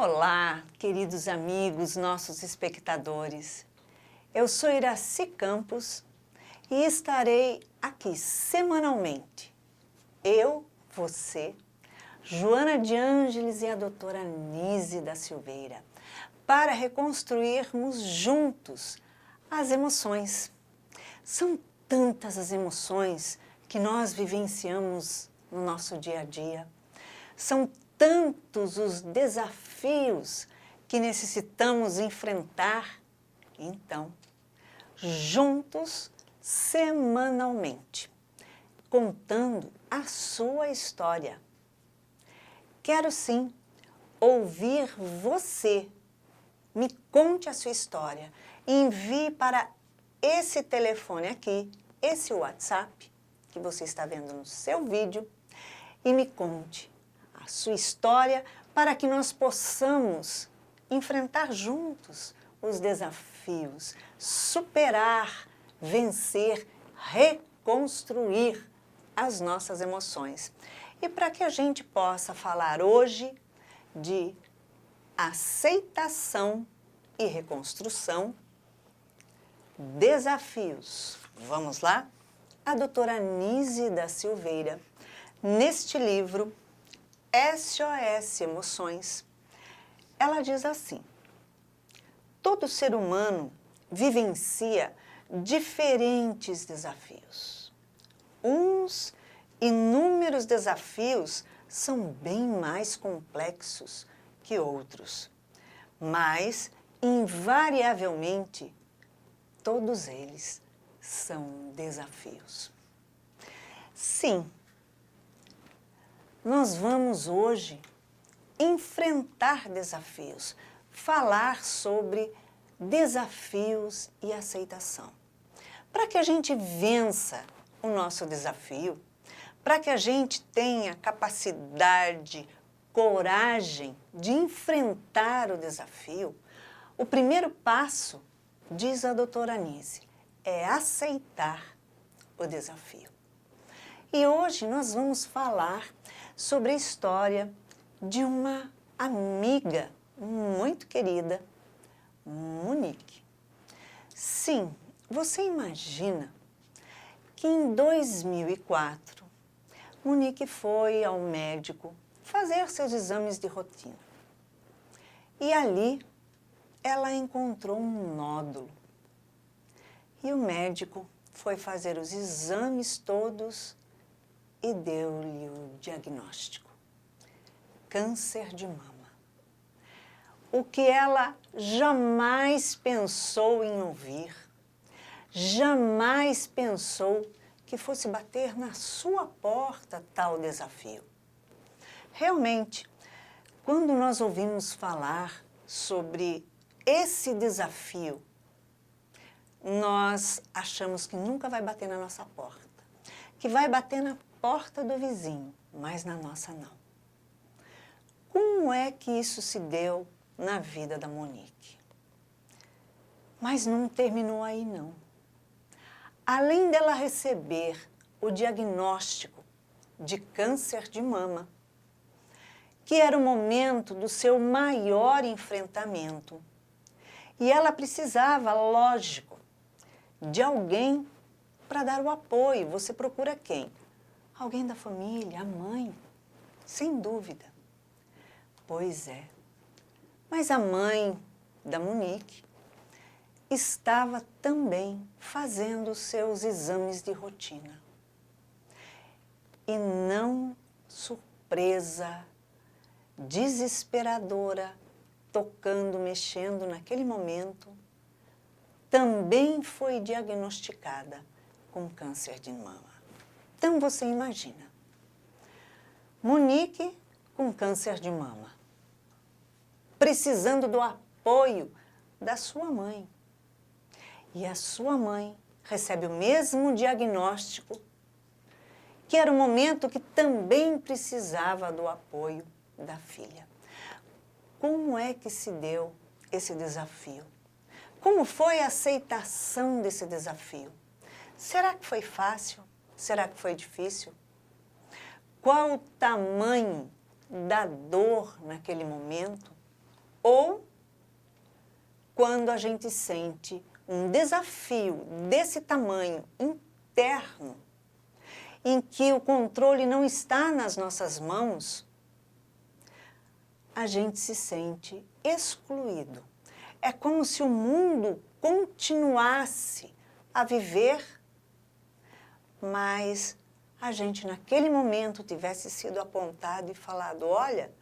Olá, queridos amigos, nossos espectadores. Eu sou Iraci Campos e estarei aqui semanalmente. Eu, você, Joana de Ângeles e a doutora Nise da Silveira, para reconstruirmos juntos as emoções. São tantas as emoções que nós vivenciamos no nosso dia a dia. São tantos os desafios que necessitamos enfrentar. Então, juntos, semanalmente, contando a sua história. Quero sim ouvir você. Me conte a sua história. Envie para esse telefone aqui, esse WhatsApp que você está vendo no seu vídeo, e me conte a sua história para que nós possamos enfrentar juntos os desafios, superar, vencer, reconstruir as nossas emoções. E para que a gente possa falar hoje de aceitação e reconstrução, desafios. Vamos lá? A doutora Nise da Silveira, neste livro SOS Emoções, ela diz assim: todo ser humano vivencia diferentes desafios. Uns inúmeros desafios são bem mais complexos que outros, mas, invariavelmente, todos eles são desafios. Sim, nós vamos hoje enfrentar desafios, falar sobre desafios e aceitação. Para que a gente vença o nosso desafio, para que a gente tenha capacidade, coragem de enfrentar o desafio, o primeiro passo, diz a doutora Nise, é aceitar o desafio. E hoje nós vamos falar sobre a história de uma amiga muito querida, Monique. Sim, você imagina que em 2004, Monique foi ao médico fazer seus exames de rotina. E ali ela encontrou um nódulo. E o médico foi fazer os exames todos e deu-lhe o diagnóstico: câncer de mama. O que ela jamais pensou em ouvir, jamais pensou que fosse bater na sua porta tal desafio. Realmente, quando nós ouvimos falar sobre esse desafio, nós achamos que nunca vai bater na nossa porta, que vai bater na porta do vizinho, mas na nossa não. Como é que isso se deu na vida da Monique? Mas não terminou aí, não. Além dela receber o diagnóstico de câncer de mama, que era o momento do seu maior enfrentamento, e ela precisava, lógico, de alguém para dar o apoio. Você procura quem? Alguém da família, a mãe, sem dúvida. Pois é. Mas a mãe da Monique estava também fazendo os seus exames de rotina. E não, surpresa, desesperadora, tocando, mexendo naquele momento, também foi diagnosticada com câncer de mama. Então você imagina, Monique com câncer de mama, precisando do apoio da sua mãe. E a sua mãe recebe o mesmo diagnóstico, que era o momento que também precisava do apoio da filha. Como é que se deu esse desafio? Como foi a aceitação desse desafio? Será que foi fácil? Será que foi difícil? Qual o tamanho da dor naquele momento? ou quando a gente sente um desafio desse tamanho interno, em que o controle não está nas nossas mãos, a gente se sente excluído. É como se o mundo continuasse a viver, mas a gente naquele momento tivesse sido apontado e falado, olha,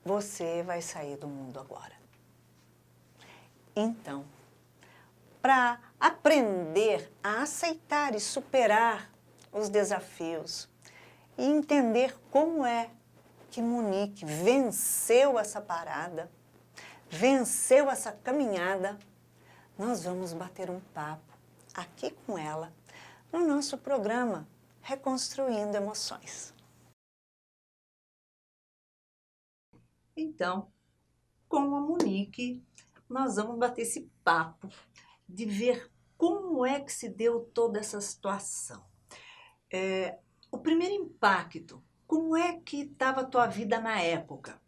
você vai sair do mundo agora. Então, para aprender a aceitar e superar os desafios e entender como é que Monique venceu essa parada, venceu essa caminhada, nós vamos bater um papo aqui com ela no nosso programa Reconstruindo Emoções. Então, com a Monique, nós vamos bater esse papo de ver como é que se deu toda essa situação. O primeiro impacto, como é que estava a tua vida na época,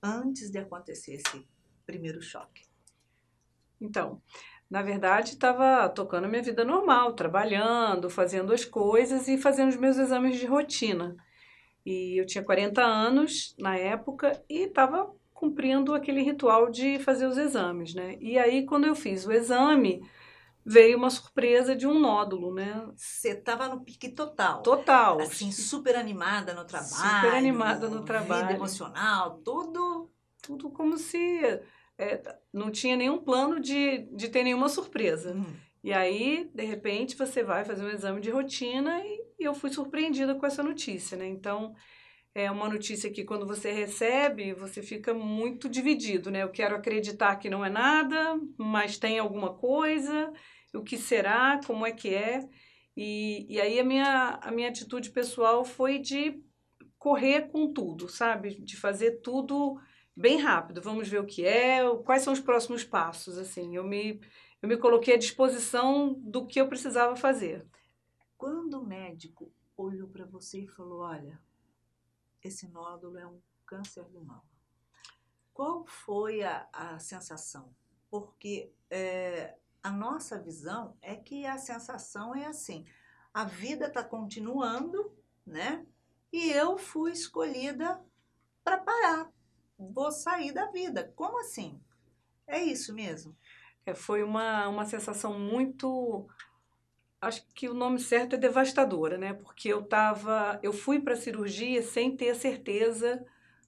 antes de acontecer esse primeiro choque? Então, na verdade, estava tocando a minha vida normal, trabalhando, fazendo as coisas e fazendo os meus exames de rotina. E eu tinha 40 anos na época e estava cumprindo aquele ritual de fazer os exames, né? E aí, quando eu fiz o exame, veio uma surpresa de um nódulo, né? Você estava no pique total. Total. Assim, super animada no trabalho. Super animada no trabalho. Vida emocional, tudo. Tudo como se não tinha nenhum plano de ter nenhuma surpresa. E aí, de repente, você vai fazer um exame de rotina e eu fui surpreendida com essa notícia, né? Então, é uma notícia que quando você recebe, você fica muito dividido, né? Eu quero acreditar que não é nada, mas tem alguma coisa, o que será, como é que é? E aí a minha atitude pessoal foi de correr com tudo, sabe? De fazer tudo bem rápido. Vamos ver o que é, quais são os próximos passos, assim. Eu me coloquei à disposição do que eu precisava fazer. Quando o médico olhou para você e falou, olha, esse nódulo é um câncer de mama, qual foi a sensação? Porque a nossa visão é que a sensação é assim, a vida está continuando, né? E eu fui escolhida para parar, vou sair da vida. Como assim? É isso mesmo? Foi uma sensação muito... Acho que o nome certo é devastadora, né? Porque eu fui para a cirurgia sem ter certeza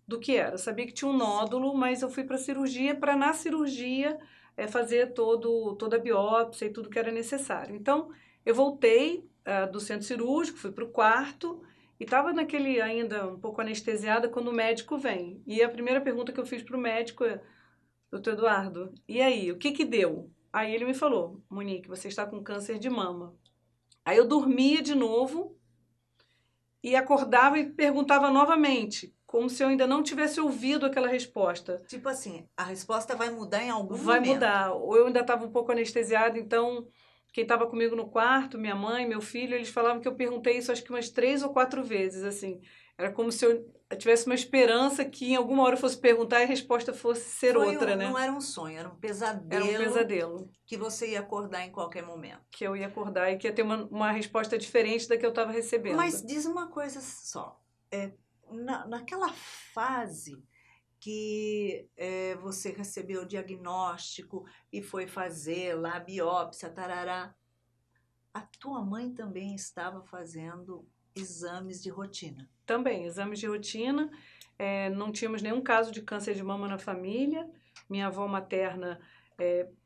do que era. Eu sabia que tinha um nódulo, mas eu fui para a cirurgia para, na cirurgia, fazer toda a biópsia e tudo que era necessário. Então, eu voltei do centro cirúrgico, fui para o quarto e estava naquele ainda um pouco anestesiada quando o médico vem. E a primeira pergunta que eu fiz para o médico é, doutor Eduardo, e aí, o que que deu? Aí ele me falou, Monique, você está com câncer de mama. Aí eu dormia de novo e acordava e perguntava novamente, como se eu ainda não tivesse ouvido aquela resposta. Tipo assim, a resposta vai mudar em algum Vai momento. mudar. Ou eu ainda estava um pouco anestesiada, então quem estava comigo no quarto, minha mãe, meu filho, eles falavam que eu perguntei isso acho que umas 3 ou 4 vezes, assim. Era como se eu tivesse uma esperança que em alguma hora eu fosse perguntar e a resposta fosse ser outra, né? Não era um sonho, era um pesadelo. Era um pesadelo. Que você ia acordar em qualquer momento. Que eu ia acordar e que ia ter uma resposta diferente da que eu estava recebendo. Mas diz uma coisa só, naquela fase que você recebeu o diagnóstico e foi fazer lá a biópsia, tarará, a tua mãe também estava fazendo exames de rotina? Também, exames de rotina, não tínhamos nenhum caso de câncer de mama na família, minha avó materna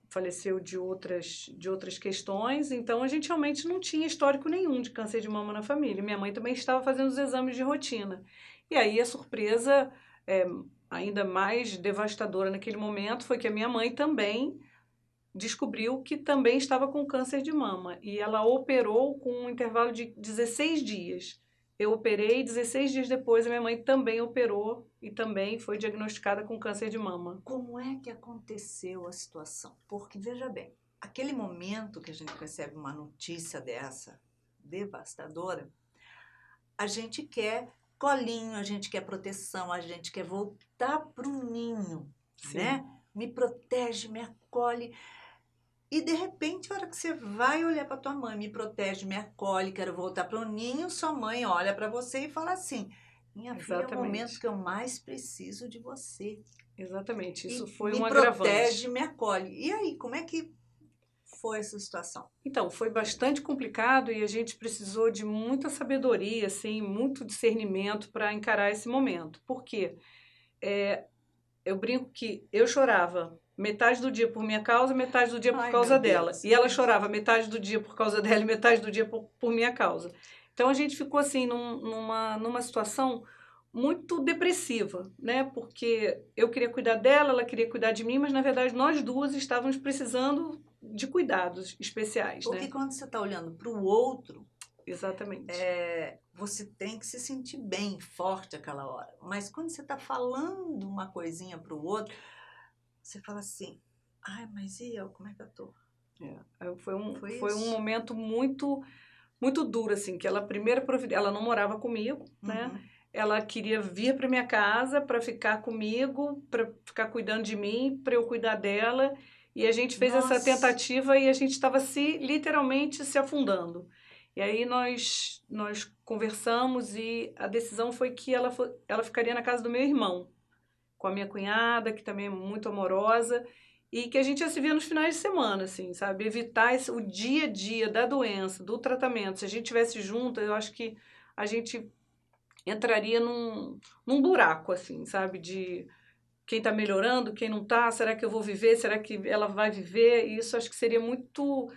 faleceu de outras questões, então a gente realmente não tinha histórico nenhum de câncer de mama na família. Minha mãe também estava fazendo os exames de rotina. E aí a surpresa ainda mais devastadora naquele momento foi que a minha mãe também descobriu que também estava com câncer de mama e ela operou com um intervalo de 16 dias. Eu operei, 16 dias depois a minha mãe também operou e também foi diagnosticada com câncer de mama. Como é que aconteceu a situação? Porque, veja bem, aquele momento que a gente recebe uma notícia dessa, devastadora, a gente quer colinho, a gente quer proteção, a gente quer voltar para o ninho, Sim. né? Me protege, me acolhe. E de repente, a hora que você vai olhar para tua mãe, me protege, me acolhe, quero voltar para o ninho, sua mãe olha para você e fala assim: minha filha, é o momento Exatamente. que eu mais preciso de você. Exatamente. Isso E foi me um protege, agravante. me acolhe. E aí, como é que foi essa situação? Então, foi bastante complicado e a gente precisou de muita sabedoria, assim, muito discernimento para encarar esse momento. Por quê? Eu brinco que eu chorava metade do dia por minha causa, metade do dia por Ai, causa meu dela. Deus. E ela chorava metade do dia por causa dela e metade do dia por minha causa. Então a gente ficou assim numa situação muito depressiva, né? Porque eu queria cuidar dela, ela queria cuidar de mim, mas na verdade nós duas estávamos precisando de cuidados especiais, Porque né? quando você está olhando para o outro, Exatamente. você tem que se sentir bem, forte aquela hora. Mas quando você está falando uma coisinha para o outro, você fala assim: ai, mas e eu? Como é que eu tô? Foi Foi um isso? momento muito duro, assim, que ela primeiro ela não morava comigo, né? Uhum. Ela queria vir para minha casa para ficar comigo, para ficar cuidando de mim, para eu cuidar dela. E a gente fez essa Nossa, tentativa e a gente estava literalmente se afundando. E aí nós conversamos e a decisão foi que ela ficaria na casa do meu irmão, com a minha cunhada, que também é muito amorosa, e que a gente ia se ver nos finais de semana, assim, sabe? Evitar o dia a dia da doença, do tratamento. Se a gente tivesse junto, eu acho que a gente entraria num buraco, assim, sabe? De quem tá melhorando, quem não tá, será que eu vou viver, será que ela vai viver? E isso acho que seria muito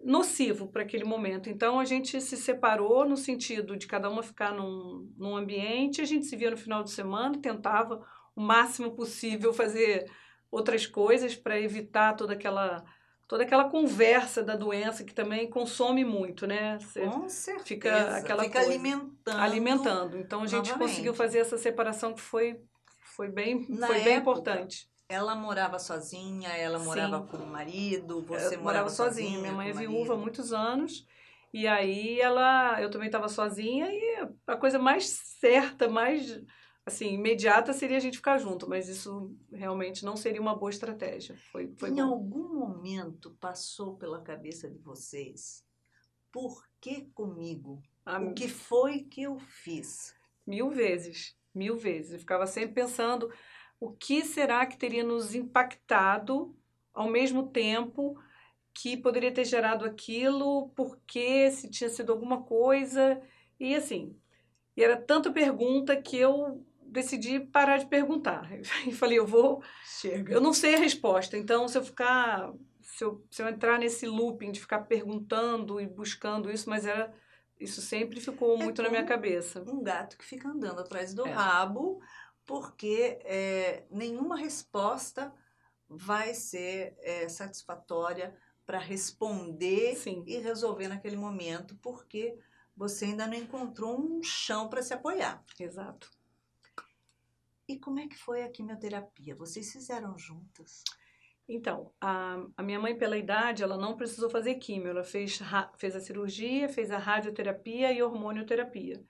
nocivo para aquele momento. Então a gente se separou no sentido de cada uma ficar num ambiente, a gente se via no final de semana, tentava o máximo possível fazer outras coisas para evitar toda aquela conversa da doença que também consome muito, né? Você com fica certeza. aquela Fica coisa alimentando alimentando. Então a gente conseguiu novamente. fazer essa separação que foi bem, Na foi bem época, importante. ela morava sozinha, ela morava Sim, com o marido, você eu morava morava sozinha. Minha sozinha mãe com é o viúva há marido. muitos anos. E aí eu também estava sozinha e a coisa mais certa, mais assim, imediata seria a gente ficar junto, mas isso realmente não seria uma boa estratégia. Foi Em bom. algum momento passou pela cabeça de vocês, por que comigo? Ah, O que foi que eu fiz? mil vezes, mil vezes. Eu ficava sempre pensando o que será que teria nos impactado ao mesmo tempo que poderia ter gerado aquilo, porque se tinha sido alguma coisa, e assim, e era tanta pergunta que eu decidi parar de perguntar. E falei, eu Chega. não sei a resposta, então se eu entrar nesse looping de ficar perguntando e buscando isso, isso sempre ficou É muito na minha como cabeça. um gato que fica andando atrás do É, rabo, porque nenhuma resposta vai ser satisfatória para responder sim, e resolver naquele momento, porque você ainda não encontrou um chão para se apoiar. exato. E como é que foi a quimioterapia? Vocês fizeram juntas? Então, a minha mãe, pela idade, ela não precisou fazer químio, ela fez a cirurgia, fez a radioterapia e hormonioterapia.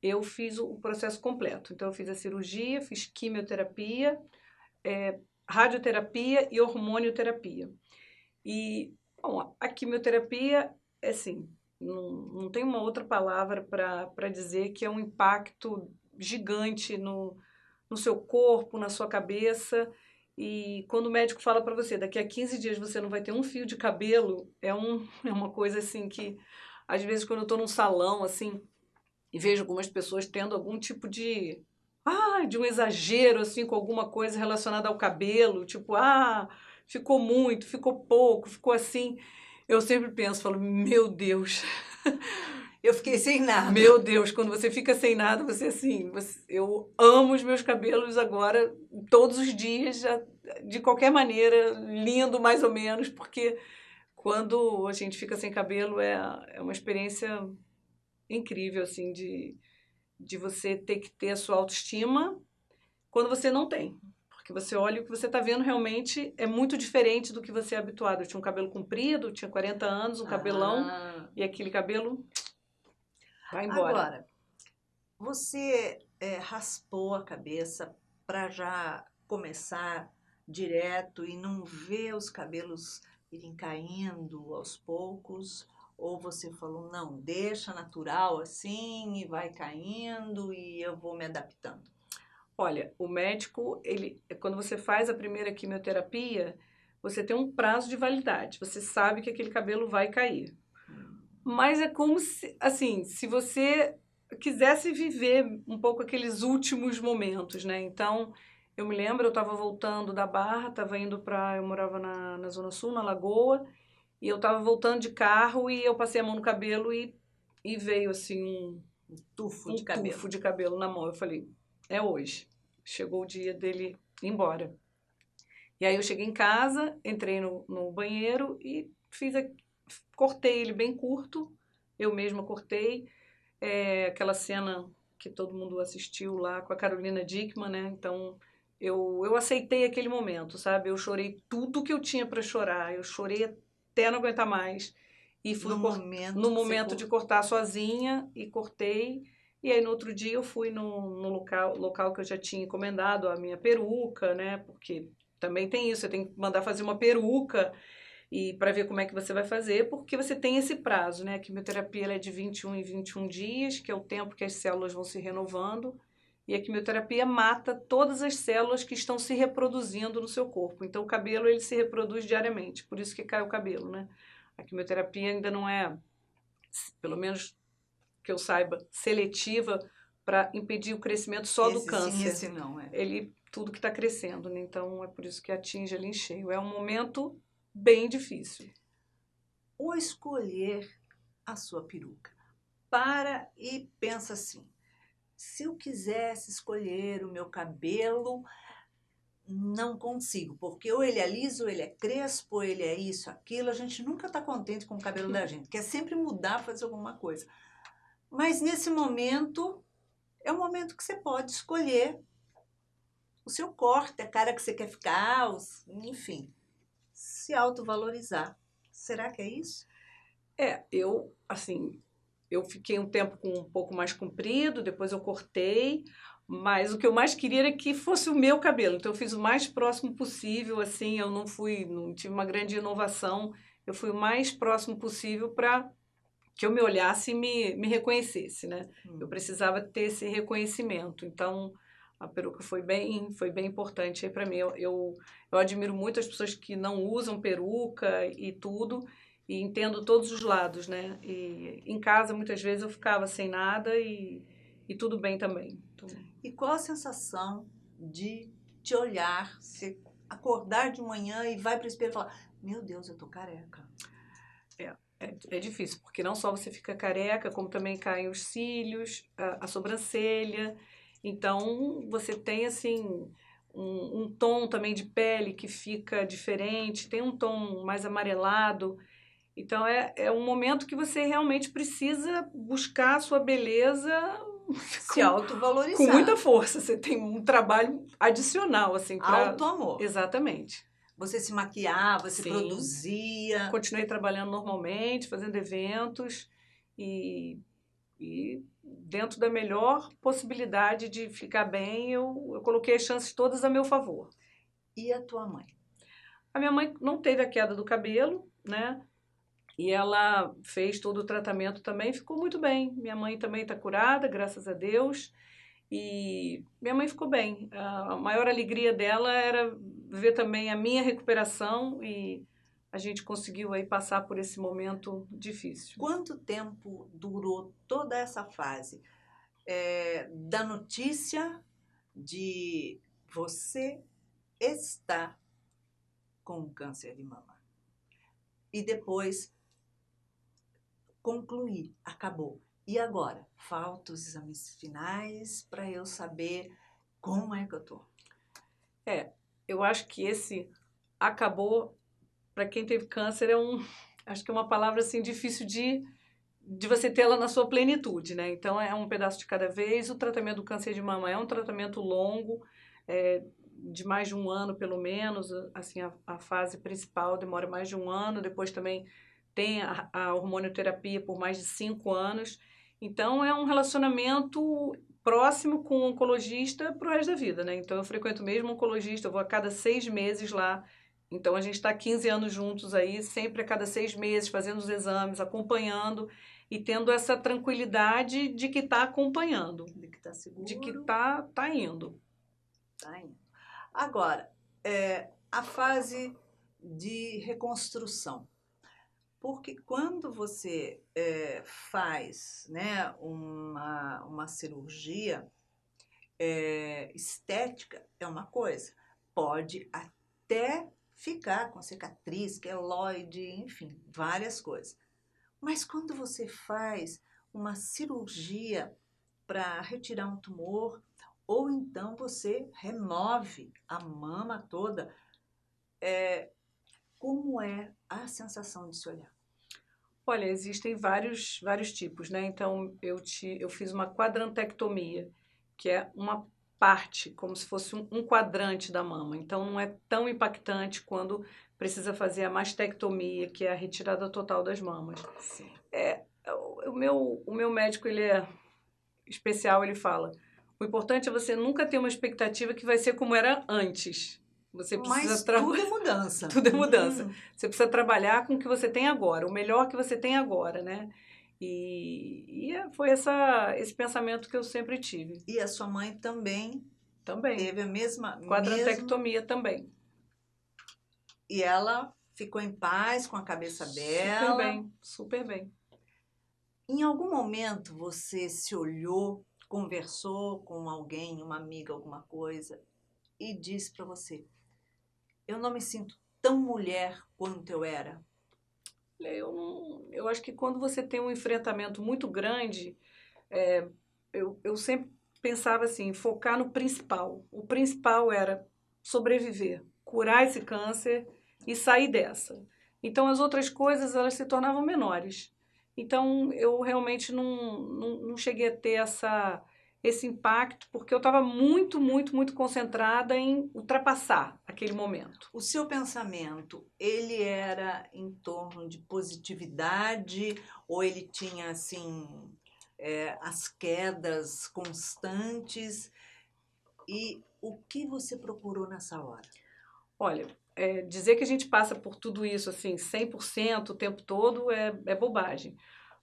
Eu fiz o processo completo. Então, eu fiz a cirurgia, fiz quimioterapia, radioterapia e hormonioterapia. E, bom, a quimioterapia, é assim, não tem uma outra palavra para dizer que é um impacto gigante no seu corpo, na sua cabeça. E quando o médico fala para você, daqui a 15 dias você não vai ter um fio de cabelo, é uma coisa assim que, às vezes, quando eu estou num salão, assim, e vejo algumas pessoas tendo algum tipo de um exagero, assim, com alguma coisa relacionada ao cabelo, tipo, ficou muito, ficou pouco, ficou assim. Eu sempre penso, falo, meu Deus, Eu fiquei sem nada. meu Deus, quando você fica sem nada, você assim, eu amo os meus cabelos agora, todos os dias, de qualquer maneira, lindo mais ou menos, porque quando a gente fica sem cabelo é uma experiência incrível, assim, de você ter que ter a sua autoestima quando você não tem. Porque você olha e o que você está vendo realmente é muito diferente do que você é habituado. Eu tinha um cabelo comprido, tinha 40 anos, um cabelão, Ah, e aquele cabelo vai embora. agora, você raspou a cabeça para já começar direto e não ver os cabelos irem caindo aos poucos? Ou você falou, não, deixa natural assim e vai caindo e eu vou me adaptando? Olha, o médico, quando você faz a primeira quimioterapia, você tem um prazo de validade. Você sabe que aquele cabelo vai cair. Mas é como se, assim, se você quisesse viver um pouco aqueles últimos momentos, né? Então, eu me lembro, eu estava voltando da Barra, eu morava na Zona Sul, na Lagoa, e eu estava voltando de carro e eu passei a mão no cabelo e veio, assim, Um tufo um de cabelo. tufo de cabelo na mão. Eu falei, é hoje. Chegou o dia dele ir embora. E aí eu cheguei em casa, entrei no banheiro e cortei ele bem curto. Eu mesma cortei. Aquela cena que todo mundo assistiu lá com a Carolina Dickman, né? Então eu aceitei aquele momento, sabe? Eu chorei tudo que eu tinha para chorar. Eu chorei até não aguentar mais. E fui no momento de cortar sozinha e cortei. E aí no outro dia eu fui no local que eu já tinha encomendado a minha peruca, né? Porque também tem isso, você tem que mandar fazer uma peruca e para ver como é que você vai fazer, porque você tem esse prazo, né? A quimioterapia ela é de 21 em 21 dias, que é o tempo que as células vão se renovando, e a quimioterapia mata todas as células que estão se reproduzindo no seu corpo. Então o cabelo ele se reproduz diariamente, por isso que cai o cabelo, né? A quimioterapia ainda não é, pelo menos que eu saiba, seletiva para impedir o crescimento só do câncer. Sim, esse não, Tudo que está crescendo, né? Então é por isso que atinge ali em cheio. É um momento bem difícil. Ou escolher a sua peruca. Para e pensa assim, se eu quisesse escolher o meu cabelo, não consigo, porque ou ele é liso, ou ele é crespo, ou ele é isso, aquilo, a gente nunca está contente com o cabelo da gente, quer sempre mudar, fazer alguma coisa. Mas nesse momento, é o momento que você pode escolher o seu corte, a cara que você quer ficar, enfim, se autovalorizar. Será que é isso? Eu fiquei um tempo com um pouco mais comprido, depois eu cortei, mas o que eu mais queria era que fosse o meu cabelo. Então eu fiz o mais próximo possível, assim, eu não tive uma grande inovação, eu fui o mais próximo possível para que eu me olhasse e me reconhecesse, né? Eu precisava ter esse reconhecimento. Então a peruca foi bem importante aí para mim. Eu admiro muito as pessoas que não usam peruca e tudo, e entendo todos os lados, né? E em casa, muitas vezes, eu ficava sem nada e tudo bem também. Então, E qual a sensação de te olhar, se acordar de manhã e vai para o espelho e falar, meu Deus, eu tô careca? é difícil, porque não só você fica careca, como também caem os cílios, a sobrancelha. Então, você tem, assim, um tom também de pele que fica diferente, tem um tom mais amarelado. Então, é um momento que você realmente precisa buscar a sua beleza Se autovalorizar. com muita força. Você tem um trabalho adicional, assim, para... Auto-amor. Exatamente. Você se maquiava, se Sim. produzia. Continuei trabalhando normalmente, fazendo eventos e dentro da melhor possibilidade de ficar bem, eu coloquei as chances todas a meu favor. E a tua mãe? A minha mãe não teve a queda do cabelo, né? E ela fez todo o tratamento também, ficou muito bem. Minha mãe também está curada, graças a Deus. E minha mãe ficou bem. A maior alegria dela era ver também a minha recuperação e a gente conseguiu aí passar por esse momento difícil. Quanto tempo durou toda essa fase da notícia de você estar com câncer de mama? E depois concluir, acabou. E agora? Faltam os exames finais para eu saber como é que eu tô. Eu acho que esse acabou, para quem teve câncer, acho que é uma palavra assim difícil de você tê-la na sua plenitude, né? Então é um pedaço de cada vez. O tratamento do câncer de mama é um tratamento longo, de mais de um ano pelo menos. Assim, a fase principal demora mais de um ano. Depois também tem a hormonioterapia por mais de 5 anos. Então é um relacionamento próximo com o oncologista pro resto da vida, né? Então eu frequento o mesmo oncologista, eu vou a cada 6 meses lá. Então a gente está 15 anos juntos aí, sempre a cada 6 meses, fazendo os exames, acompanhando e tendo essa tranquilidade de que está acompanhando, De que está seguro. de que tá indo. Tá indo. Agora, a fase de reconstrução. Porque quando você faz, né, uma cirurgia estética, é uma coisa. Pode até ficar com cicatriz, queloide, enfim, várias coisas. Mas quando você faz uma cirurgia para retirar um tumor, ou então você remove a mama toda, como é a sensação de se olhar? Olha, existem vários tipos, né? Então, eu fiz uma quadrantectomia, que é uma parte, como se fosse um quadrante da mama. Então, não é tão impactante quando precisa fazer a mastectomia, que é a retirada total das mamas. Sim. O meu médico, ele é especial, ele fala, o importante é você nunca ter uma expectativa que vai ser como era antes. Você precisa Mas tudo é mudança. Tudo é mudança. Você precisa trabalhar com o que você tem agora, o melhor que você tem agora, né? Foi esse pensamento que eu sempre tive. E a sua mãe também Também. teve a mesma... Quadrantectomia também. E ela ficou em paz com a cabeça dela. Super bem, super bem. Em algum momento você se olhou, conversou com alguém, uma amiga, alguma coisa, e disse para você, eu não me sinto tão mulher quanto eu era? Eu acho que quando você tem um enfrentamento muito grande, eu sempre pensava assim, focar no principal. O principal era sobreviver, curar esse câncer e sair dessa. Então as outras coisas elas se tornavam menores. Então eu realmente não cheguei a ter esse impacto, porque eu estava muito, muito, muito concentrada em ultrapassar aquele momento. O seu pensamento, ele era em torno de positividade ou ele tinha, assim, as quedas constantes? E o que você procurou nessa hora? Olha, dizer que a gente passa por tudo isso assim 100% o tempo todo é bobagem.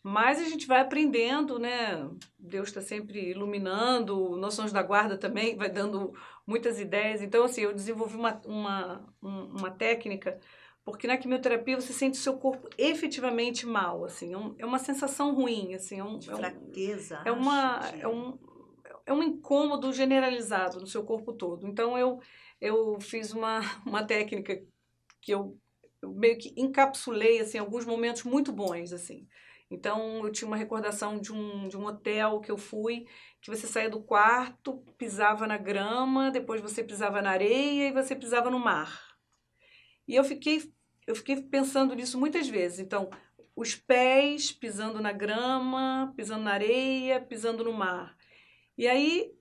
Mas a gente vai aprendendo, né? Deus está sempre iluminando, Nossos Anjos da Guarda também vai dando muitas ideias. Então, assim, eu desenvolvi uma técnica, porque na quimioterapia você sente o seu corpo efetivamente mal, assim, é uma sensação ruim, assim, De fraqueza, é um incômodo generalizado no seu corpo todo. Então, eu fiz uma técnica que eu meio que encapsulei, assim, alguns momentos muito bons, assim. Então, eu tinha uma recordação de um hotel que eu fui, que você saía do quarto, pisava na grama, depois você pisava na areia e você pisava no mar. E eu fiquei pensando nisso muitas vezes. Então, os pés pisando na grama, pisando na areia, pisando no mar. E aí,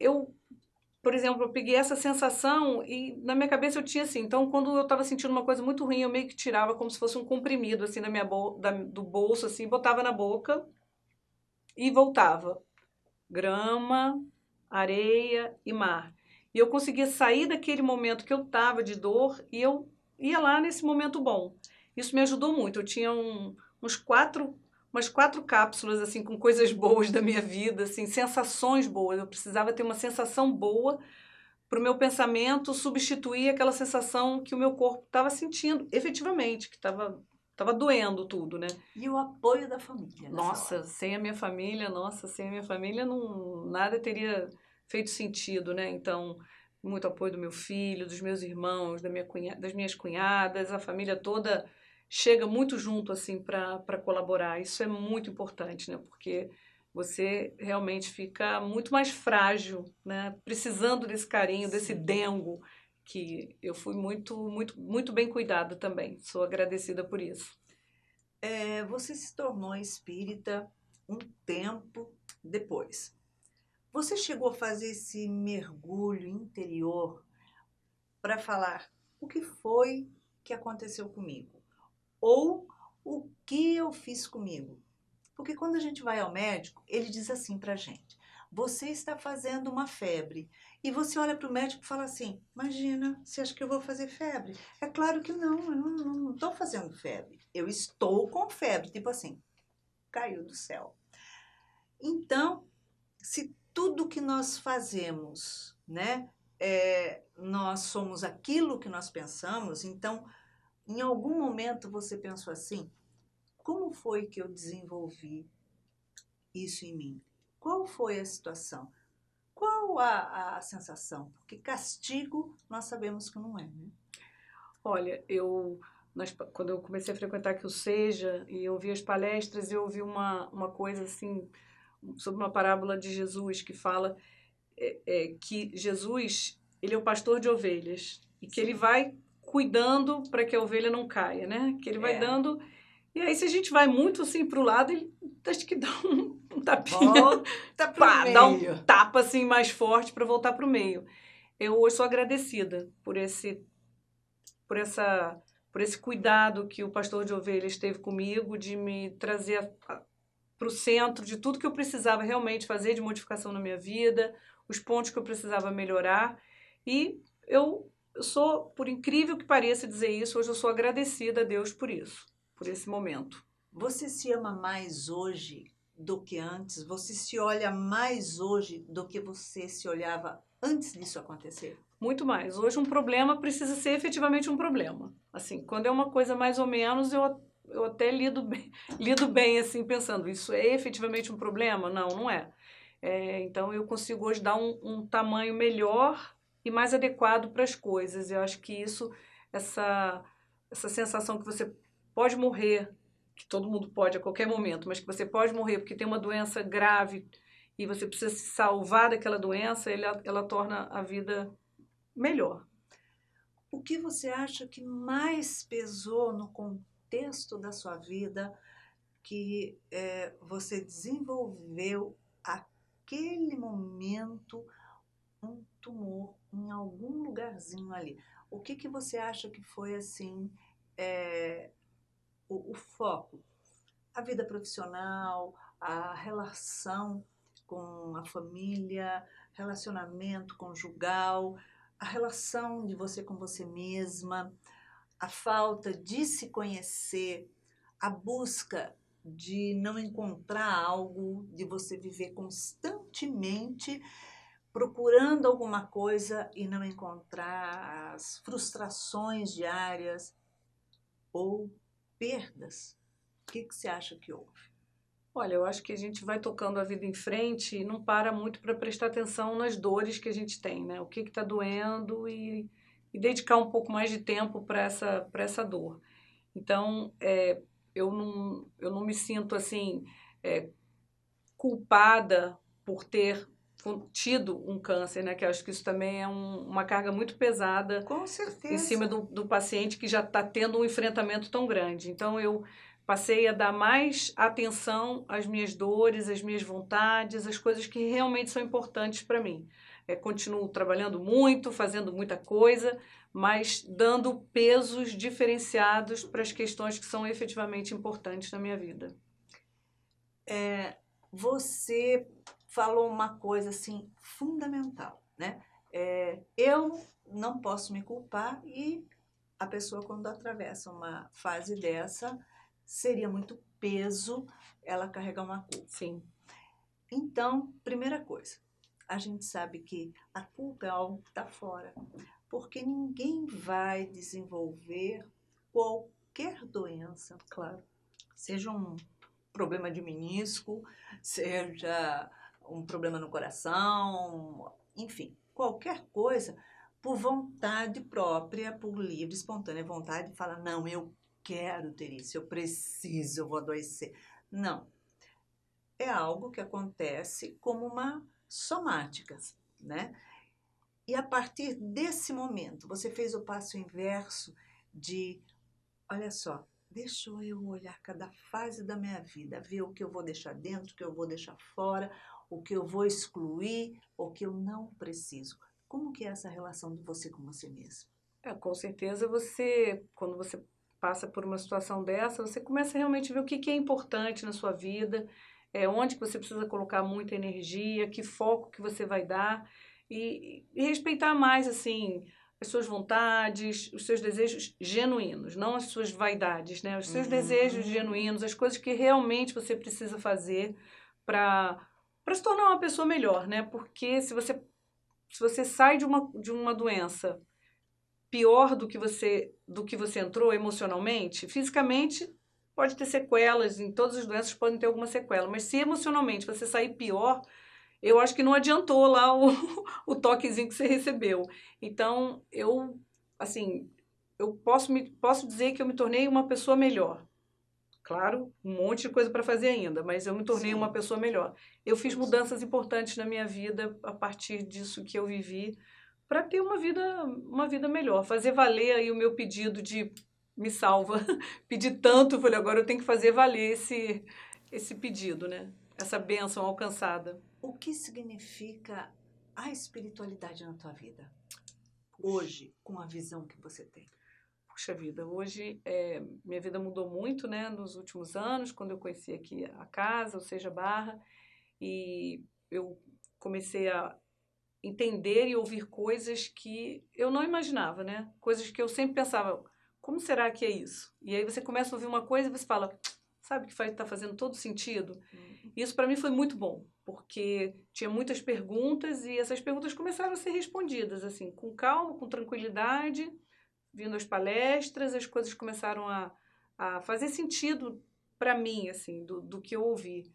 por exemplo, eu peguei essa sensação e na minha cabeça eu tinha assim, então quando eu estava sentindo uma coisa muito ruim, eu meio que tirava como se fosse um comprimido assim do bolso assim, botava na boca e voltava. Grama, areia e mar. E eu conseguia sair daquele momento que eu estava de dor e eu ia lá nesse momento bom. Isso me ajudou muito. Eu tinha umas 4 cápsulas assim com coisas boas da minha vida, assim, sensações boas. Eu precisava ter uma sensação boa para o meu pensamento substituir aquela sensação que o meu corpo estava sentindo, efetivamente, que estava doendo tudo, né? E o apoio da família nessa Nossa, hora? sem a minha família, não, nada teria feito sentido, né? Então, muito apoio do meu filho, dos meus irmãos, das minhas cunhadas, a família toda chega muito junto assim para colaborar. Isso é muito importante, né? Porque você realmente fica muito mais frágil, né? Precisando desse carinho, desse Sim. dengo, que eu fui muito, muito, muito bem cuidada também. Sou agradecida por isso. Você se tornou espírita um tempo depois. Você chegou a fazer esse mergulho interior para falar o que foi que aconteceu comigo? Ou o que eu fiz comigo? Porque quando a gente vai ao médico, ele diz assim para a gente, você está fazendo uma febre. E você olha para o médico e fala assim, imagina, você acha que eu vou fazer febre? É claro que não, eu não estou fazendo febre. Eu estou com febre, tipo assim, caiu do céu. Então, se tudo que nós fazemos, né, nós somos aquilo que nós pensamos, então, em algum momento você pensou assim, como foi que eu desenvolvi isso em mim? Qual foi a situação? Qual a sensação? Porque castigo nós sabemos que não é, né? Olha, quando eu comecei a frequentar aqui o Seja e eu ouvi as palestras, eu ouvi uma coisa assim, sobre uma parábola de Jesus que fala que Jesus, ele é o pastor de ovelhas e que ele Sim. vai cuidando para que a ovelha não caia, né? Que ele vai É. dando. E aí, se a gente vai muito assim para o lado, ele acho que dá um tapinha, Volta pro pá, dá um meio. tapa assim mais forte para voltar para o meio. Eu hoje sou agradecida por essa, por esse cuidado que o pastor de ovelhas teve comigo de me trazer para o centro de tudo que eu precisava realmente fazer de modificação na minha vida, os pontos que eu precisava melhorar. E eu sou, por incrível que pareça dizer isso, hoje eu sou agradecida a Deus por isso, por esse momento. Você se ama mais hoje do que antes? Você se olha mais hoje do que você se olhava antes disso acontecer? Muito mais. Hoje um problema precisa ser efetivamente um problema. Assim, quando é uma coisa mais ou menos, eu até lido bem assim, pensando, isso é efetivamente um problema? Não, não é. Então eu consigo hoje dar um tamanho melhor e mais adequado para as coisas. Eu acho que essa sensação que você pode morrer, que todo mundo pode a qualquer momento, mas que você pode morrer porque tem uma doença grave e você precisa se salvar daquela doença, ela torna a vida melhor. O que você acha que mais pesou no contexto da sua vida que você desenvolveu aquele momento um tumor em algum lugarzinho ali? O que você acha que foi assim o foco? A vida profissional, a relação com a família, relacionamento conjugal, a relação de você com você mesma, a falta de se conhecer, a busca de não encontrar algo, de você viver constantemente procurando alguma coisa e não encontrar, as frustrações diárias ou perdas. O que você acha que houve? Olha, eu acho que a gente vai tocando a vida em frente e não para muito para prestar atenção nas dores que a gente tem, né? O que está doendo e dedicar um pouco mais de tempo para essa dor. Então, eu não me sinto assim culpada por ter tido um câncer, né? Que eu acho que isso também é uma carga muito pesada Com em certeza. cima do paciente que já está tendo um enfrentamento tão grande. Então, eu passei a dar mais atenção às minhas dores, às minhas vontades, às coisas que realmente são importantes para mim. Continuo trabalhando muito, fazendo muita coisa, mas dando pesos diferenciados para as questões que são efetivamente importantes na minha vida. Você falou uma coisa assim fundamental, né? Eu não posso me culpar e a pessoa quando atravessa uma fase dessa seria muito peso ela carregar uma culpa. Sim. Então, primeira coisa, a gente sabe que a culpa é algo que está fora, porque ninguém vai desenvolver qualquer doença, Claro. seja um problema de menisco, seja um problema no coração, enfim, qualquer coisa, por vontade própria, por livre, espontânea vontade, fala, não, eu quero ter isso, eu preciso, eu vou adoecer. Não. É algo que acontece como uma somática, né? E a partir desse momento, você fez o passo inverso de, olha só, deixa eu olhar cada fase da minha vida, ver o que eu vou deixar dentro, o que eu vou deixar fora, o que eu vou excluir, o que eu não preciso. Como que é essa relação de você com você mesmo? Com certeza quando você passa por uma situação dessa, você começa realmente a ver o que é importante na sua vida, onde que você precisa colocar muita energia, que foco que você vai dar e respeitar mais, assim, as suas vontades, os seus desejos genuínos, não as suas vaidades, né? Os seus desejos genuínos, as coisas que realmente você precisa fazer para se tornar uma pessoa melhor, né? Porque se você sai de uma doença pior do que você entrou emocionalmente, fisicamente pode ter sequelas, em todas as doenças podem ter alguma sequela, mas se emocionalmente você sair pior, eu acho que não adiantou lá o toquezinho que você recebeu. Então, assim, eu posso dizer que eu me tornei uma pessoa melhor. Claro, um monte de coisa para fazer ainda, mas eu me tornei uma pessoa melhor. Eu fiz mudanças importantes na minha vida a partir disso que eu vivi, para ter uma vida melhor, fazer valer aí o meu pedido de me salva. Pedi tanto, eu falei, agora eu tenho que fazer valer esse pedido, né? Essa bênção alcançada. O que significa a espiritualidade na tua vida? Hoje, com a visão que você tem. Puxa vida, hoje minha vida mudou muito, né, nos últimos anos, quando eu conheci aqui a casa, ou seja, Barra, e eu comecei a entender e ouvir coisas que eu não imaginava, né? Coisas que eu sempre pensava, como será que é isso? E aí você começa a ouvir uma coisa e você fala, sabe que está fazendo todo sentido? Isso para mim foi muito bom, porque tinha muitas perguntas e essas perguntas começaram a ser respondidas, assim, com calma, com tranquilidade, vindo às palestras, as coisas começaram a fazer sentido para mim, assim, do que eu ouvi.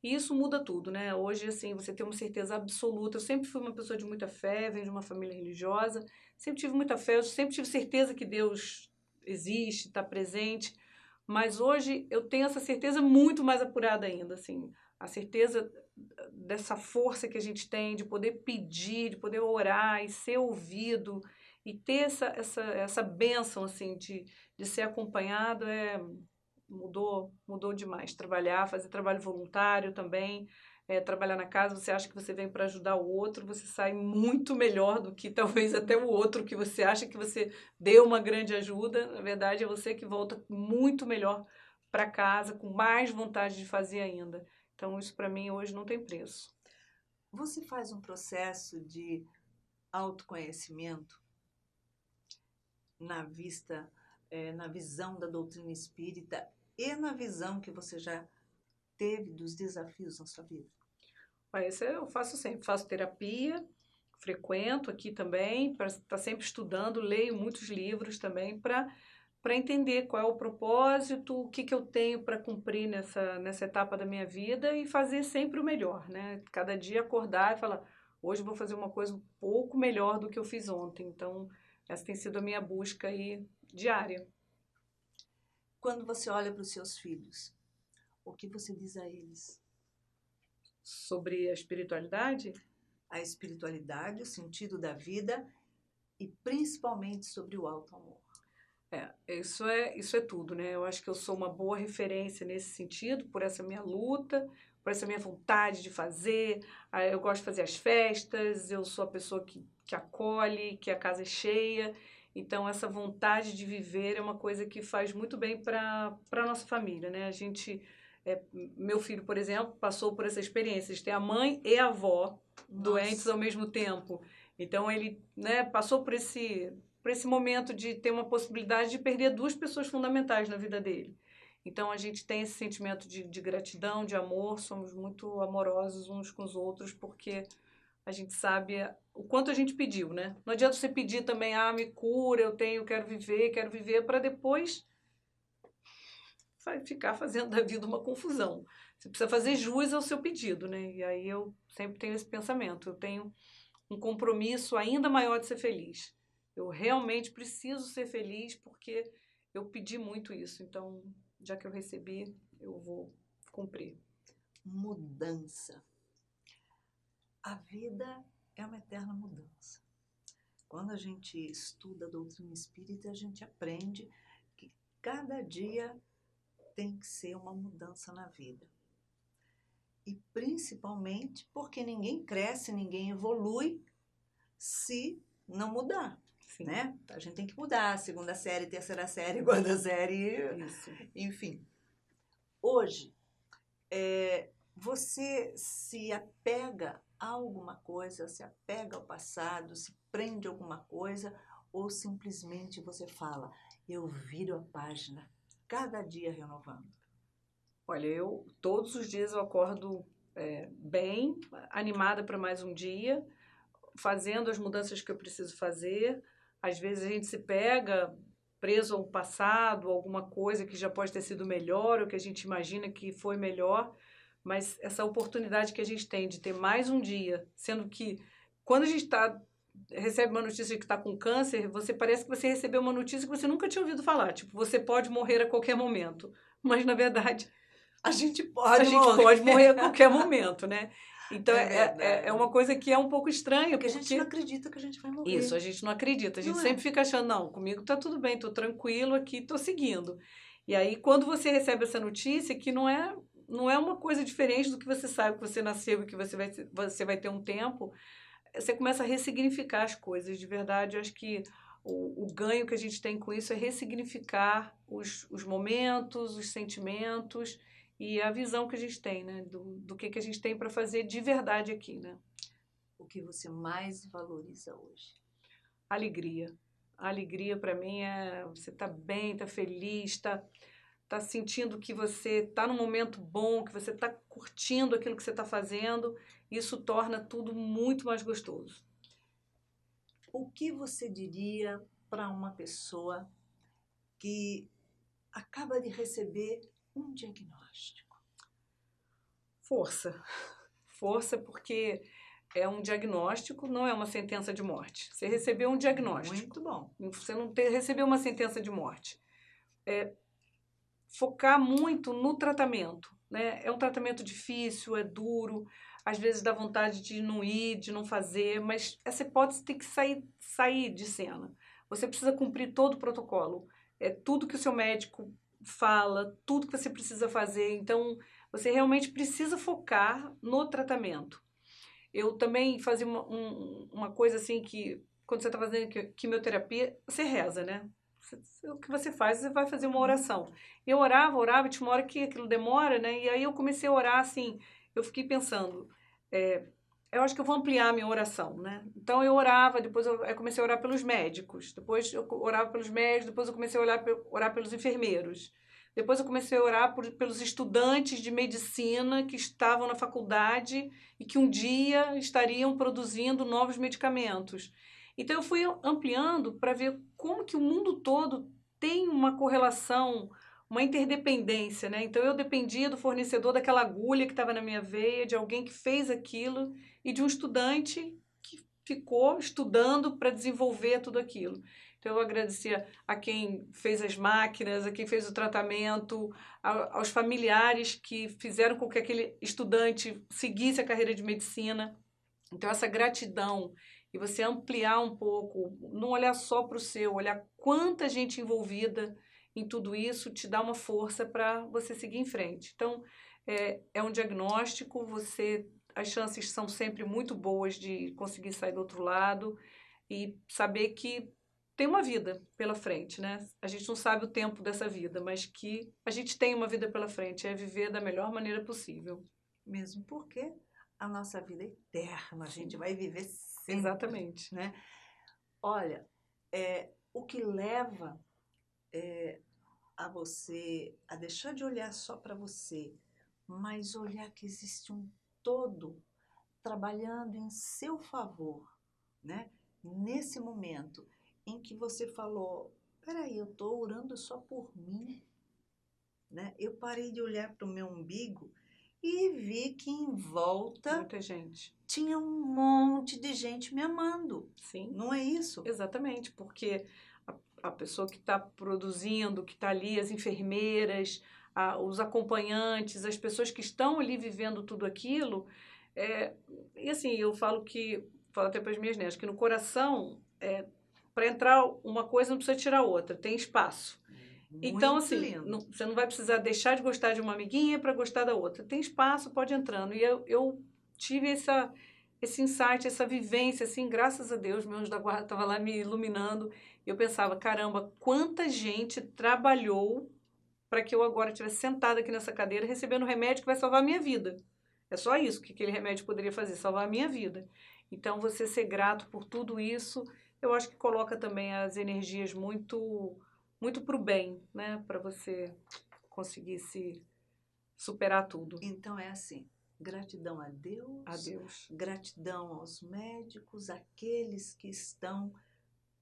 E isso muda tudo, né? Hoje, assim, você tem uma certeza absoluta. Eu sempre fui uma pessoa de muita fé, venho de uma família religiosa, sempre tive muita fé, eu sempre tive certeza que Deus existe, está presente, mas hoje eu tenho essa certeza muito mais apurada ainda, assim, a certeza dessa força que a gente tem de poder pedir, de poder orar e ser ouvido e ter essa bênção, assim, de ser acompanhado mudou demais. Fazer trabalho voluntário também, trabalhar na casa, você acha que você vem para ajudar o outro, você sai muito melhor do que talvez até o outro que você acha que você deu uma grande ajuda. Na verdade, é você que volta muito melhor para casa, com mais vontade de fazer ainda. Então, isso para mim hoje não tem preço. Você faz um processo de autoconhecimento na visão da doutrina espírita e na visão que você já teve dos desafios na sua vida? Isso eu faço sempre. Faço terapia, frequento aqui também, para estar sempre estudando, leio muitos livros também para entender qual é o propósito, o que eu tenho para cumprir nessa etapa da minha vida e fazer sempre o melhor, né? Cada dia acordar e falar, hoje eu vou fazer uma coisa um pouco melhor do que eu fiz ontem. Então, essa tem sido a minha busca aí diária. Quando você olha para os seus filhos, o que você diz a eles? Sobre a espiritualidade? A espiritualidade, o sentido da vida e principalmente sobre o alto amor. Isso é tudo, né? Eu acho que eu sou uma boa referência nesse sentido, por essa minha luta, por essa minha vontade de fazer. Eu gosto de fazer as festas, eu sou a pessoa que acolhe, que a casa é cheia. Então, essa vontade de viver é uma coisa que faz muito bem para a nossa família, né? Meu filho, por exemplo, passou por essa experiência de ter a mãe e a avó doentes ao mesmo tempo. Então, ele, né, passou por esse momento de ter uma possibilidade de perder duas pessoas fundamentais na vida dele. Então, a gente tem esse sentimento de gratidão, de amor, somos muito amorosos uns com os outros, porque a gente sabe o quanto a gente pediu, né? Não adianta você pedir também, me cura, quero viver, para depois vai ficar fazendo da vida uma confusão. Você precisa fazer jus ao seu pedido, né? E aí eu sempre tenho esse pensamento, eu tenho um compromisso ainda maior de ser feliz. Eu realmente preciso ser feliz porque eu pedi muito isso. Então, já que eu recebi, eu vou cumprir. Mudança. A vida é uma eterna mudança. Quando a gente estuda a doutrina espírita, a gente aprende que cada dia tem que ser uma mudança na vida. E principalmente porque ninguém cresce, ninguém evolui se não mudar. Sim. Né? A gente tem que mudar, segunda série, terceira série, quarta série, Isso. enfim. Hoje, Você se apega a alguma coisa, se apega ao passado, se prende a alguma coisa, ou simplesmente você fala, eu viro a página, cada dia renovando? Olha, todos os dias eu acordo bem, animada para mais um dia, fazendo as mudanças que eu preciso fazer. Às vezes a gente se pega preso ao passado, alguma coisa que já pode ter sido melhor, ou que a gente imagina que foi melhor, mas essa oportunidade que a gente tem de ter mais um dia, sendo que quando a gente recebe uma notícia de que está com câncer, você parece que você recebeu uma notícia que você nunca tinha ouvido falar, tipo, você pode morrer a qualquer momento, mas na verdade A gente a gente pode morrer a qualquer momento, né? Então é uma coisa que é um pouco estranha, porque a gente não acredita que a gente vai morrer. Isso, a gente não acredita. A gente sempre fica achando, não, comigo tá tudo bem, tô tranquilo aqui, tô seguindo. E aí, quando você recebe essa notícia, que não é uma coisa diferente do que você sabe que você nasceu e que você vai ter um tempo, você começa a ressignificar as coisas. De verdade, eu acho que o ganho que a gente tem com isso é ressignificar os momentos, os sentimentos e a visão que a gente tem, né? Do que a gente tem para fazer de verdade aqui, né? O que você mais valoriza hoje? Alegria. A alegria para mim é você tá bem, tá feliz, tá sentindo que você tá num momento bom, que você tá curtindo aquilo que você tá fazendo. Isso torna tudo muito mais gostoso. O que você diria para uma pessoa que acaba de receber um diagnóstico? Força. Força, porque é um diagnóstico, não é uma sentença de morte. Você recebeu um diagnóstico. Muito bom. Você não recebeu uma sentença de morte. Focar muito no tratamento, né? É um tratamento difícil, é duro, às vezes dá vontade de não ir, de não fazer, mas essa hipótese tem que sair de cena. Você precisa cumprir todo o protocolo. É tudo que o seu médico fala, tudo que você precisa fazer. Então, você realmente precisa focar no tratamento. Eu também fazia uma coisa assim que, quando você está fazendo quimioterapia, você reza, né? O que você faz, você vai fazer uma oração. Eu orava, tinha uma hora que aquilo demora, né? E aí eu comecei a orar assim, eu fiquei pensando, eu acho que eu vou ampliar a minha oração, né? Então eu orava, depois eu comecei a orar pelos médicos, depois eu orava pelos médicos, depois eu comecei a orar pelos enfermeiros. Depois eu comecei a orar pelos estudantes de medicina que estavam na faculdade e que um dia estariam produzindo novos medicamentos. Então eu fui ampliando para ver como que o mundo todo tem uma correlação, uma interdependência, né? Então eu dependia do fornecedor daquela agulha que estava na minha veia, de alguém que fez aquilo e de um estudante que ficou estudando para desenvolver tudo aquilo. Então eu agradecia a quem fez as máquinas, a quem fez o tratamento, aos familiares que fizeram com que aquele estudante seguisse a carreira de medicina. Então essa gratidão e você ampliar um pouco, não olhar só para o seu, olhar quanta gente envolvida em tudo isso, te dá uma força para você seguir em frente. Então, é um diagnóstico, as chances são sempre muito boas de conseguir sair do outro lado e saber que tem uma vida pela frente, né? A gente não sabe o tempo dessa vida, mas que a gente tem uma vida pela frente, é viver da melhor maneira possível. Mesmo porque a nossa vida é eterna, a gente vai viver sempre. Exatamente. Né? Olha, o que leva a você a deixar de olhar só para você, mas olhar que existe um todo trabalhando em seu favor, né? Nesse momento em que você falou, peraí, eu estou orando só por mim, né? Eu parei de olhar para o meu umbigo e vi que em volta muita gente. Tinha um monte de gente me amando. Sim. Não é isso? Exatamente, porque a pessoa que está produzindo, que está ali, as enfermeiras, os acompanhantes, as pessoas que estão ali vivendo tudo aquilo, e assim, falo até para as minhas netas, que no coração, para entrar uma coisa não precisa tirar outra, tem espaço. Então, assim, você não vai precisar deixar de gostar de uma amiguinha para gostar da outra. Tem espaço, pode ir entrando. E eu tive esse insight, essa vivência, assim, graças a Deus, meu anjo da guarda estava lá me iluminando. E eu pensava, caramba, quanta gente trabalhou para que eu agora estivesse sentada aqui nessa cadeira recebendo o remédio que vai salvar a minha vida. É só isso que aquele remédio poderia fazer, salvar a minha vida. Então, você ser grato por tudo isso, eu acho que coloca também as energias muito, muito para o bem, né? Para você conseguir se superar tudo. Então é assim, gratidão a Deus, A Deus. gratidão aos médicos, aqueles que estão,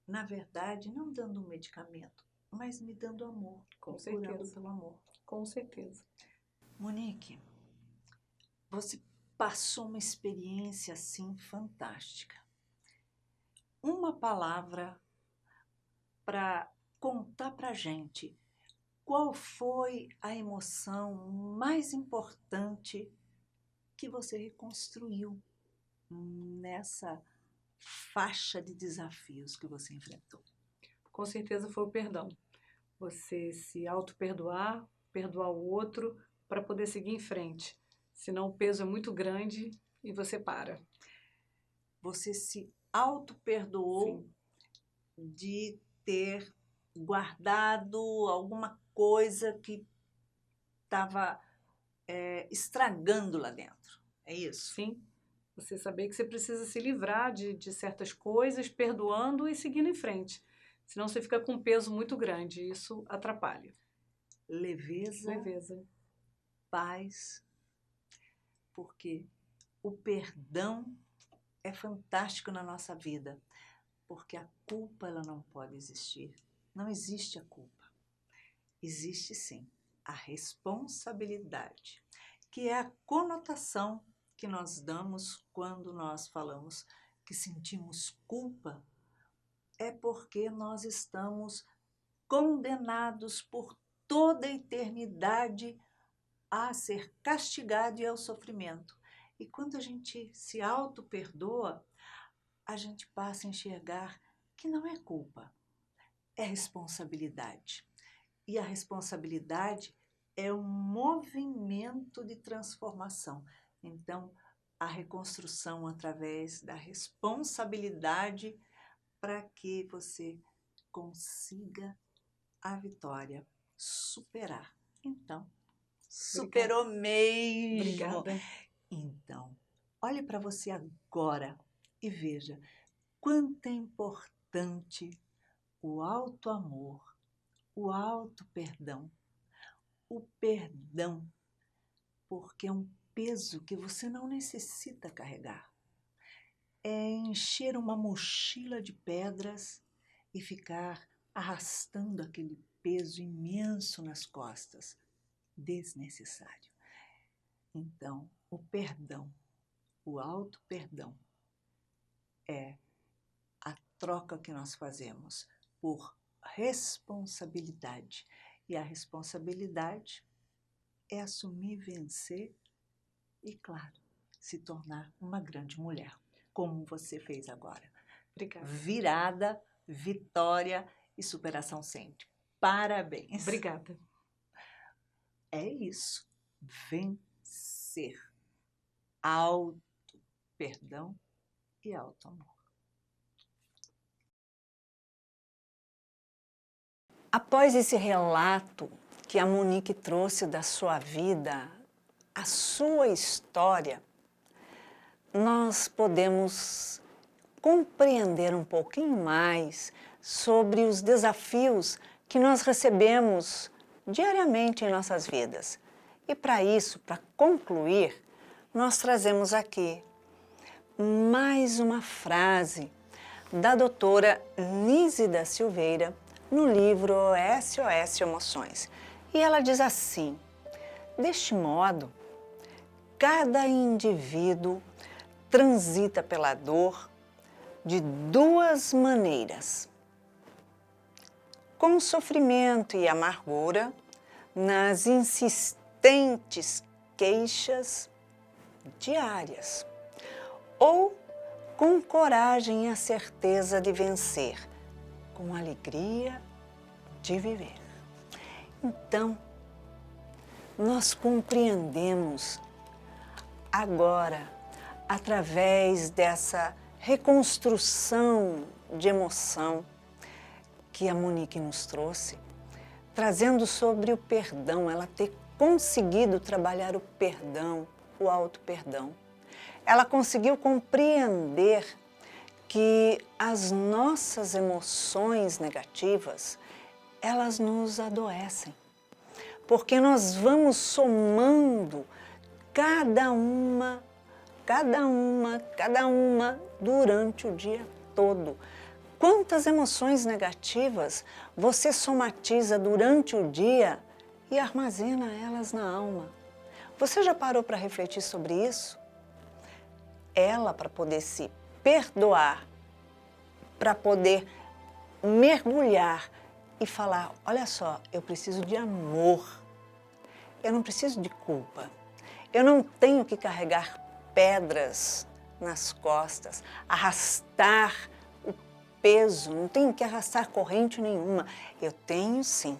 na verdade, não dando um medicamento, mas me dando amor, Com me curando certeza. pelo amor. Com certeza. Monique, você passou uma experiência assim fantástica. Uma palavra para contar para gente qual foi a emoção mais importante que você reconstruiu nessa faixa de desafios que você enfrentou. Com certeza foi o perdão. Você se auto-perdoar, perdoar o outro para poder seguir em frente. Senão o peso é muito grande e você para. Você se auto-perdoou Sim. de ter guardado alguma coisa que estava estragando lá dentro. É isso? Sim. Você saber que você precisa se livrar de certas coisas, perdoando e seguindo em frente. Senão você fica com um peso muito grande e isso atrapalha. Leveza, Leveza. paz, porque o perdão é fantástico na nossa vida, porque a culpa ela não pode existir. Não existe a culpa. Existe sim a responsabilidade, que é a conotação que nós damos quando nós falamos que sentimos culpa, é porque nós estamos condenados por toda a eternidade a ser castigado e ao sofrimento. E quando a gente se auto-perdoa, a gente passa a enxergar que não é culpa, é responsabilidade. E a responsabilidade é um movimento de transformação. Então, a reconstrução através da responsabilidade para que você consiga a vitória, superar. Então, superou mesmo. Obrigada. Então, olhe para você agora e veja quanto é importante o auto-amor, o auto-perdão. O perdão, porque é um peso que você não necessita carregar. É encher uma mochila de pedras e ficar arrastando aquele peso imenso nas costas, desnecessário. Então, o perdão, o auto-perdão, é a troca que nós fazemos por responsabilidade. E a responsabilidade é assumir, vencer e, claro, se tornar uma grande mulher, como você fez agora. Obrigada. Virada, vitória e superação sempre. Parabéns. Obrigada. É isso. Vencer. Auto-perdão e auto-amor. Após esse relato que a Monique trouxe da sua vida, a sua história, nós podemos compreender um pouquinho mais sobre os desafios que nós recebemos diariamente em nossas vidas. E para isso, para concluir, nós trazemos aqui mais uma frase da doutora Lísida Silveira no livro SOS Emoções. E ela diz assim: deste modo, cada indivíduo transita pela dor de duas maneiras: com sofrimento e amargura, nas insistentes queixas diárias, ou com coragem e a certeza de vencer, com alegria de viver. Então, nós compreendemos agora, através dessa reconstrução de emoção que a Monique nos trouxe, trazendo sobre o perdão, ela ter conseguido trabalhar o perdão o auto-perdão. Ela conseguiu compreender que as nossas emoções negativas, elas nos adoecem. Porque nós vamos somando cada uma durante o dia todo. Quantas emoções negativas você somatiza durante o dia e armazena elas na alma? Você já parou para refletir sobre isso? Ela, para poder se perdoar, para poder mergulhar e falar, olha só, eu preciso de amor, eu não preciso de culpa, eu não tenho que carregar pedras nas costas, arrastar o peso, não tenho que arrastar corrente nenhuma. Eu tenho sim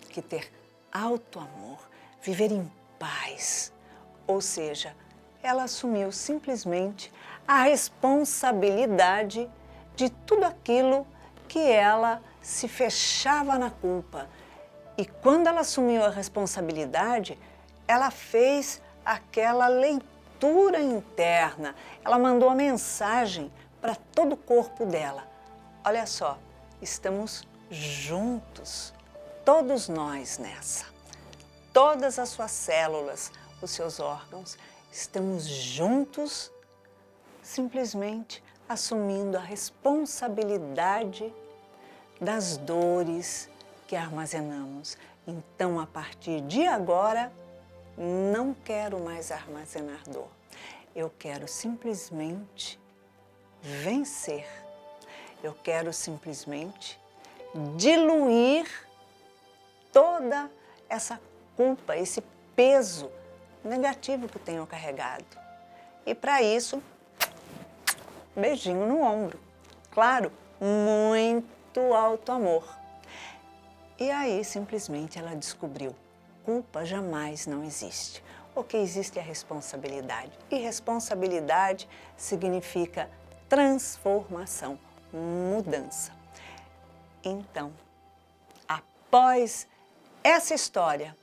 que ter alto amor, viver em paz. Ou seja, ela assumiu simplesmente a responsabilidade de tudo aquilo que ela se fechava na culpa. E quando ela assumiu a responsabilidade, ela fez aquela leitura interna, ela mandou a mensagem para todo o corpo dela. Olha só, estamos juntos, todos nós nessa. Todas as suas células, os seus órgãos, estamos juntos, simplesmente assumindo a responsabilidade das dores que armazenamos. Então, a partir de agora, não quero mais armazenar dor. Eu quero simplesmente vencer. Eu quero simplesmente diluir toda essa culpa, esse peso negativo que tenho carregado. E para isso, beijinho no ombro. Claro, muito alto amor. E aí, simplesmente, ela descobriu: culpa jamais não existe. O que existe é responsabilidade. E responsabilidade significa transformação, mudança. Então, após essa história,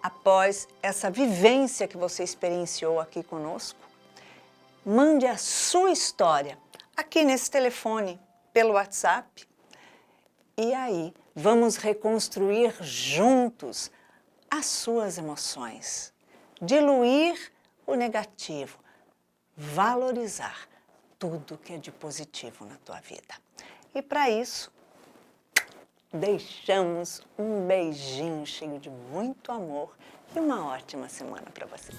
após essa vivência que você experienciou aqui conosco, mande a sua história aqui nesse telefone, pelo WhatsApp. E aí, vamos reconstruir juntos as suas emoções, diluir o negativo, valorizar tudo que é de positivo na tua vida. E para isso, deixamos um beijinho cheio de muito amor e uma ótima semana para você.